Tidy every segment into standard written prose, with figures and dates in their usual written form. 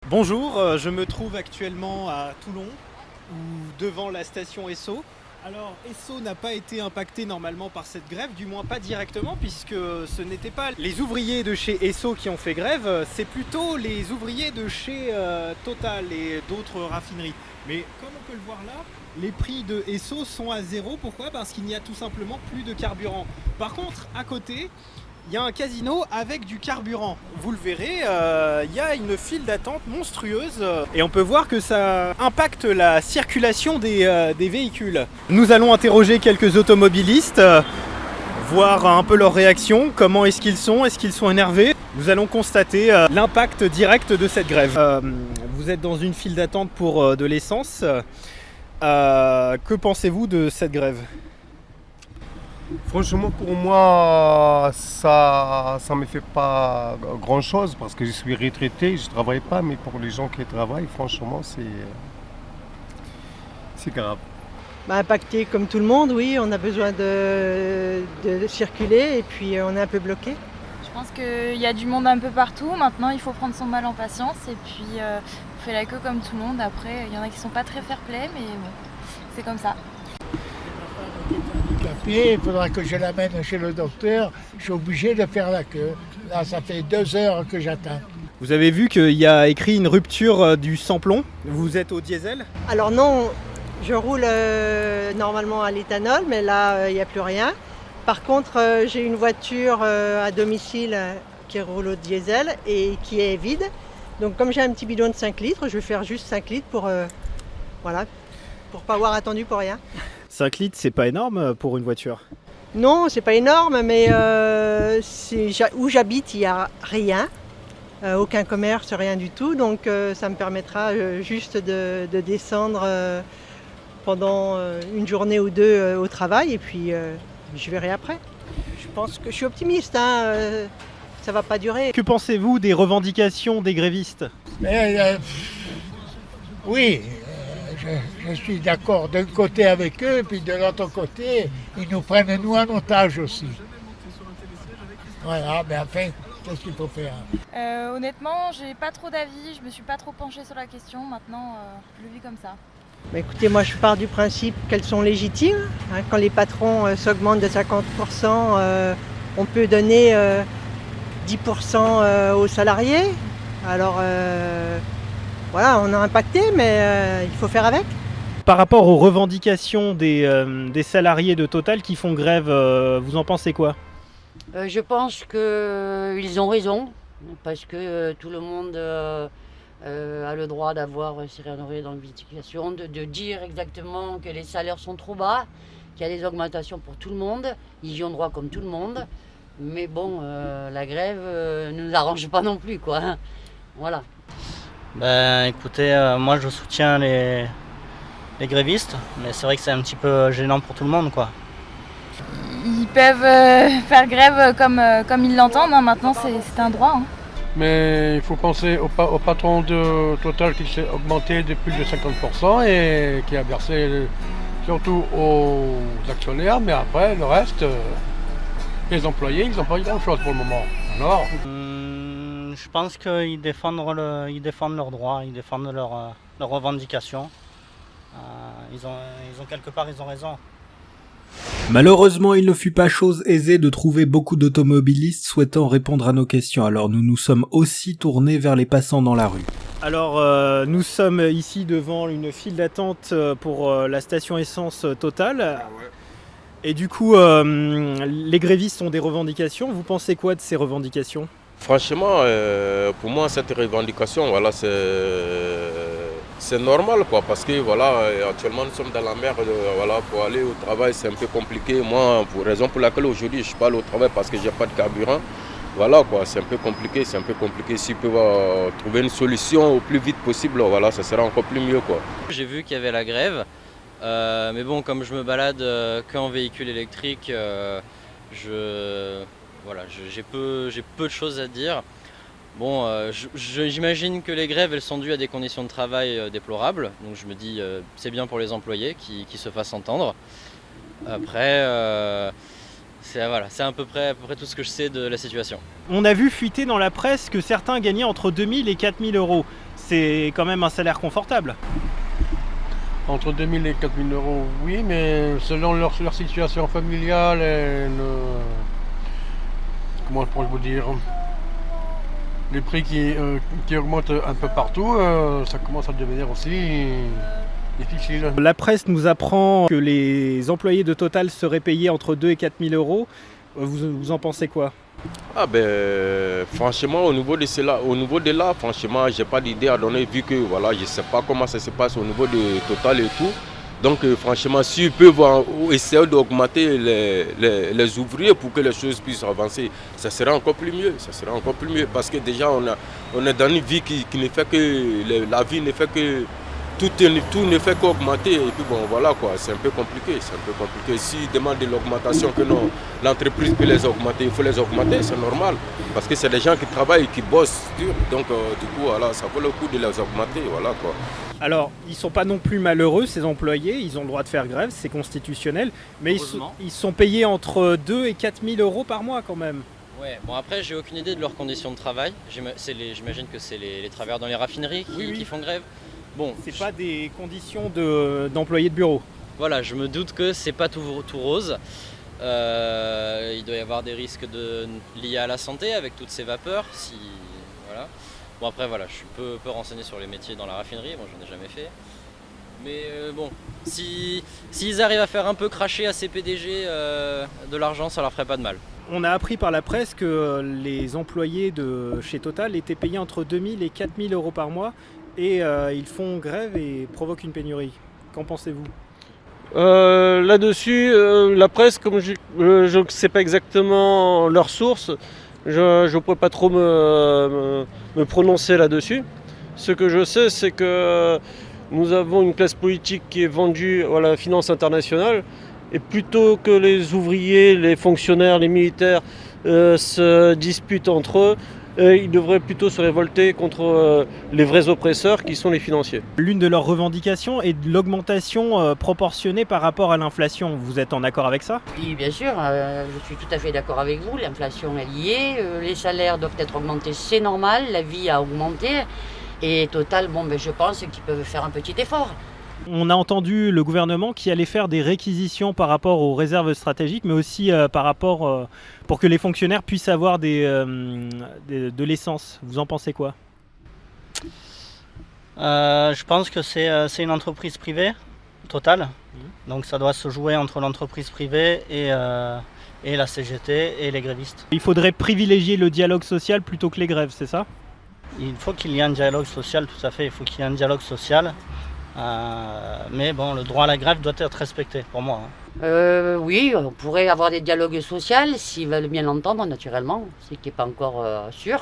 Bonjour, je me trouve actuellement à Toulon, ou devant la station Esso. Alors Esso n'a pas été impacté normalement par cette grève, du moins pas directement, puisque ce n'étaient pas les ouvriers de chez Esso qui ont fait grève, c'est plutôt les ouvriers de chez Total et d'autres raffineries. Mais comme on peut le voir là, les prix de Esso sont à zéro. Pourquoi? Parce qu'il n'y a tout simplement plus de carburant. Par contre, à côté, il y a un casino avec du carburant. Vous le verrez, il y a une file d'attente monstrueuse et on peut voir que ça impacte la circulation des véhicules. Nous allons interroger quelques automobilistes, voir un peu leur réaction, comment est-ce qu'ils sont énervés. Nous allons constater l'impact direct de cette grève. Vous êtes dans une file d'attente pour de l'essence. Que pensez-vous de cette grève ? Franchement, pour moi, ça me fait pas grand-chose parce que je suis retraité, je travaille pas, mais pour les gens qui travaillent, franchement, c'est grave. Impacté comme tout le monde, oui, on a besoin de circuler et puis on est un peu bloqué. Je pense qu'il y a du monde un peu partout. Maintenant, il faut prendre son mal en patience et puis on fait la queue comme tout le monde. Après, il y en a qui sont pas très fair-play, mais bon, c'est comme ça. Il faudra que je l'amène chez le docteur. Je suis obligé de faire la queue. Là, ça fait 2 heures que j'attends. Vous avez vu qu'il y a écrit une rupture du sans-plomb. Vous êtes au diesel ? Alors non, je roule normalement à l'éthanol, mais là, il n'y a plus rien. Par contre, j'ai une voiture à domicile qui roule au diesel et qui est vide. Donc comme j'ai un petit bidon de 5 litres, je vais faire juste 5 litres pour pas avoir attendu pour rien. 5 litres, c'est pas énorme pour une voiture. Non, c'est pas énorme, mais où j'habite, il n'y a rien. Aucun commerce, rien du tout. Donc ça me permettra juste de descendre pendant une journée ou deux au travail et puis je verrai après. Je pense que je suis optimiste, ça va pas durer. Que pensez-vous des revendications des grévistes ? Mais oui, je suis d'accord d'un côté avec eux, puis de l'autre côté, ils nous prennent nous en otage aussi. Voilà, mais enfin, qu'est-ce qu'il faut faire ? Honnêtement, j'ai pas trop d'avis. Je me suis pas trop penchée sur la question. Maintenant, je le vis comme ça. Écoutez, moi je pars du principe qu'elles sont légitimes. Quand les patrons s'augmentent de 50%, on peut donner 10% aux salariés. Alors voilà, on a impacté, mais il faut faire avec. Par rapport aux revendications des salariés de Total qui font grève, vous en pensez quoi ? Je pense qu'ils ont raison, parce que tout le monde a le droit d'avoir ses revendications, de dire exactement que les salaires sont trop bas, qu'il y a des augmentations pour tout le monde, ils y ont droit comme tout le monde. Mais bon, la grève ne nous arrange pas non plus, quoi. Voilà. Écoutez, moi je soutiens les grévistes, mais c'est vrai que c'est un petit peu gênant pour tout le monde, quoi. Ils peuvent faire grève comme ils l'entendent. Maintenant, c'est un droit. Mais il faut penser au patron de Total qui s'est augmenté de plus de 50% et qui a versé surtout aux actionnaires, mais après le reste, les employés, ils n'ont pas eu grand-chose pour le moment. Alors je pense qu'ils défendent leurs droits, ils défendent leurs revendications. Ils ont quelque part, ils ont raison. Malheureusement, il ne fut pas chose aisée de trouver beaucoup d'automobilistes souhaitant répondre à nos questions, alors nous nous sommes aussi tournés vers les passants dans la rue. Alors nous sommes ici devant une file d'attente pour la station essence Total. Et du coup, les grévistes ont des revendications. Vous pensez quoi de ces revendications ? Franchement, pour moi, cette revendication, voilà, c'est normal, quoi, parce que voilà, actuellement nous sommes dans la merde, voilà, pour aller au travail c'est un peu compliqué. Moi, pour raison pour laquelle aujourd'hui je parle au travail parce que j'ai pas de carburant, voilà quoi, c'est un peu compliqué. S'ils peuvent trouver une solution au plus vite possible, voilà, ça sera encore plus mieux, quoi. J'ai vu qu'il y avait la grève, mais bon, comme je me balade qu'en véhicule électrique, j'ai peu de choses à dire. Bon, j'imagine que les grèves, elles sont dues à des conditions de travail déplorables. Donc je me dis, c'est bien pour les employés qui se fassent entendre. Après, c'est à peu près tout ce que je sais de la situation. On a vu fuiter dans la presse que certains gagnaient entre 2 000 et 4 000 euros. c'est quand même un salaire confortable. Entre 2 000 et 4 000 euros, oui, mais selon leur situation familiale et comment pourrais-je vous dire, les prix qui augmentent un peu partout, ça commence à devenir aussi difficile. La presse nous apprend que les employés de Total seraient payés entre 2 et 4 000 euros. Vous en pensez quoi? Ah ben franchement au niveau de là, franchement j'ai pas d'idée à donner vu que voilà je sais pas comment ça se passe au niveau de Total et tout. Donc franchement s'ils peuvent essayer d'augmenter les ouvriers pour que les choses puissent avancer, ça serait encore plus mieux. Parce que déjà on est dans une vie qui ne fait que la vie ne fait que tout ne fait qu'augmenter et puis bon voilà quoi, c'est un peu compliqué. S'ils demandent de l'augmentation que non, l'entreprise peut les augmenter, il faut les augmenter, c'est normal. Parce que c'est des gens qui travaillent, qui bossent dur, donc du coup voilà, ça vaut le coup de les augmenter, voilà quoi. Alors, ils ne sont pas non plus malheureux, ces employés, ils ont le droit de faire grève, c'est constitutionnel, mais ils sont payés entre 2 et 4 000 euros par mois quand même. Ouais, bon après j'ai aucune idée de leurs conditions de travail, j'imagine que c'est les travailleurs dans les raffineries qui font grève. Bon, c'est pas des conditions d'employés de bureau. Voilà, je me doute que c'est pas tout rose. Il doit y avoir des risques liés à la santé avec toutes ces vapeurs. Voilà. Bon après voilà, je suis peu renseigné sur les métiers dans la raffinerie, moi j'en ai jamais fait. Mais bon, s'ils arrivent à faire un peu cracher à ces PDG de l'argent, ça leur ferait pas de mal. On a appris par la presse que les employés de chez Total étaient payés entre 2 000 et 4 000 euros par mois. Et ils font grève et provoquent une pénurie. Qu'en pensez-vous? Là-dessus, la presse, comme je ne sais pas exactement leur source, je ne pourrais pas trop me prononcer là-dessus. Ce que je sais, c'est que nous avons une classe politique qui est vendue à la finance internationale. Et plutôt que les ouvriers, les fonctionnaires, les militaires se disputent entre eux, ils devraient plutôt se révolter contre les vrais oppresseurs qui sont les financiers. L'une de leurs revendications est de l'augmentation proportionnée par rapport à l'inflation. Vous êtes en accord avec ça? Oui, bien sûr, je suis tout à fait d'accord avec vous. L'inflation est liée, les salaires doivent être augmentés, c'est normal, la vie a augmenté. Et Total, je pense qu'ils peuvent faire un petit effort. On a entendu le gouvernement qui allait faire des réquisitions par rapport aux réserves stratégiques, mais aussi par rapport pour que les fonctionnaires puissent avoir de l'essence. Vous en pensez quoi? Je pense que c'est une entreprise privée, Total. Donc ça doit se jouer entre l'entreprise privée et la CGT et les grévistes. Il faudrait privilégier le dialogue social plutôt que les grèves, c'est ça? Il faut qu'il y ait un dialogue social, tout à fait. Il faut qu'il y ait un dialogue social. Mais bon, le droit à la grève doit être respecté, pour moi. Oui, on pourrait avoir des dialogues sociaux, s'ils veulent bien l'entendre, naturellement, ce qui n'est pas encore sûr.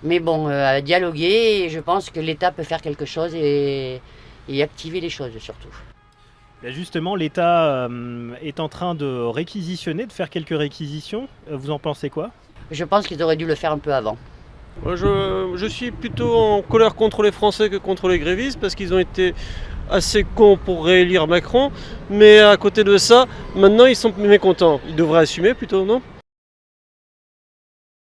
Mais bon, dialoguer, je pense que l'État peut faire quelque chose et activer les choses, surtout. Justement, l'État est en train de réquisitionner, de faire quelques réquisitions. Vous en pensez quoi? Je pense qu'ils auraient dû le faire un peu avant. Je suis plutôt en colère contre les Français que contre les grévistes parce qu'ils ont été assez cons pour réélire Macron. Mais à côté de ça, maintenant ils sont mécontents. Ils devraient assumer plutôt, non ?